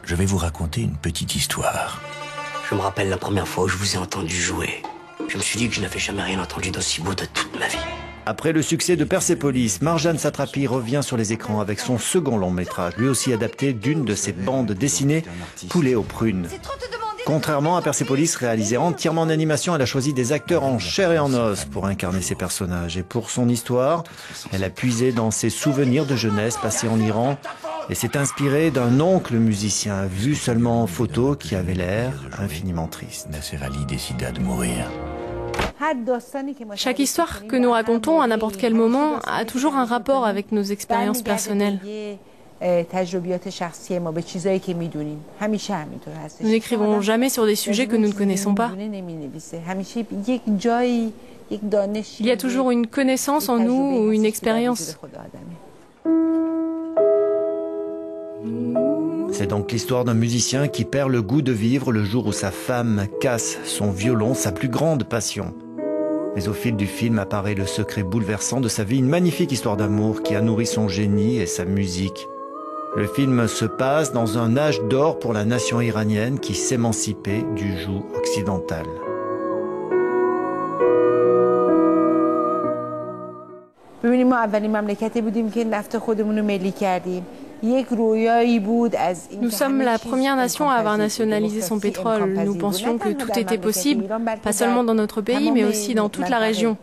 je vais vous raconter une petite histoire. Je me rappelle la première fois où je vous ai entendu jouer. Je me suis dit que je n'avais jamais rien entendu d'aussi beau de toute ma vie. Après le succès de Persépolis, Marjane Satrapi revient sur les écrans avec son second long métrage, lui aussi adapté d'une de ses bandes dessinées, Poulet aux prunes. Contrairement à Persépolis, réalisé entièrement en animation, elle a choisi des acteurs en chair et en os pour incarner ses personnages. Et pour son histoire, elle a puisé dans ses souvenirs de jeunesse passés en Iran et s'est inspirée d'un oncle musicien vu seulement en photo qui avait l'air infiniment triste. Nasser Ali décida de mourir. Chaque histoire que nous racontons à n'importe quel moment a toujours un rapport avec nos expériences personnelles. Nous n'écrivons jamais sur des sujets que nous ne connaissons pas. Il y a toujours une connaissance en nous ou une expérience. C'est donc l'histoire d'un musicien qui perd le goût de vivre le jour où sa femme casse son violon, sa plus grande passion. Mais au fil du film apparaît le secret bouleversant de sa vie, une magnifique histoire d'amour qui a nourri son génie et sa musique. Le film se passe dans un âge d'or pour la nation iranienne qui s'émancipait du joug occidental. Nous sommes la première nation à avoir nationalisé son pétrole. Nous pensions que tout était possible, pas seulement dans notre pays, mais aussi dans toute la région.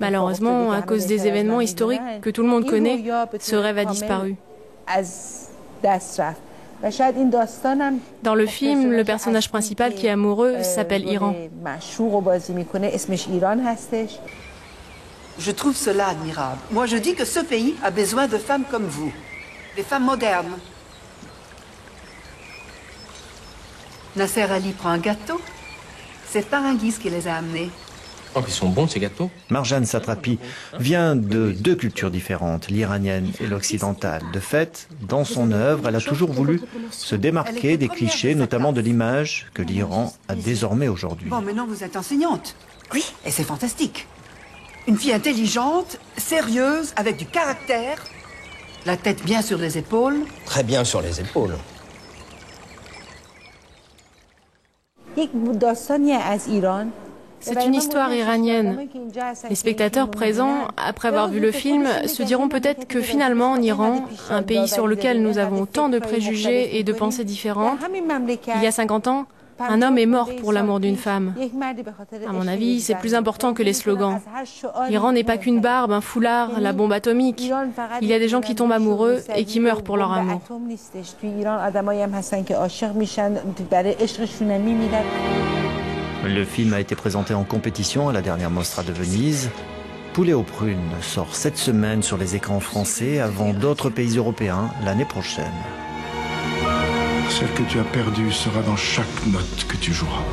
Malheureusement, à cause des événements historiques que tout le monde connaît, ce rêve a disparu. Dans le film, le personnage principal qui est amoureux s'appelle Iran. Je trouve cela admirable. Moi, je dis que ce pays a besoin de femmes comme vous, des femmes modernes. Nasser Ali prend un gâteau. C'est Paringis qui les a amenés. Oh, ils sont bons ces gâteaux. Marjane Satrapi vient de deux cultures différentes, l'iranienne et l'occidentale. De fait, dans son œuvre, elle a toujours voulu se démarquer des clichés, notamment de l'image que l'Iran a désormais aujourd'hui. Bon, maintenant vous êtes enseignante. Oui. Et c'est fantastique. Une fille intelligente, sérieuse, avec du caractère, la tête bien sur les épaules. Très bien sur les épaules. C'est une histoire iranienne. Les spectateurs présents, après avoir vu le film, se diront peut-être que finalement en Iran, un pays sur lequel nous avons tant de préjugés et de pensées différentes, il y a 50 ans, un homme est mort pour l'amour d'une femme. À mon avis, c'est plus important que les slogans. L'Iran n'est pas qu'une barbe, un foulard, la bombe atomique. Il y a des gens qui tombent amoureux et qui meurent pour leur amour. Le film a été présenté en compétition à la dernière Mostra de Venise. Poulet aux prunes sort cette semaine sur les écrans français avant d'autres pays européens l'année prochaine. Celle que tu as perdue sera dans chaque note que tu joueras.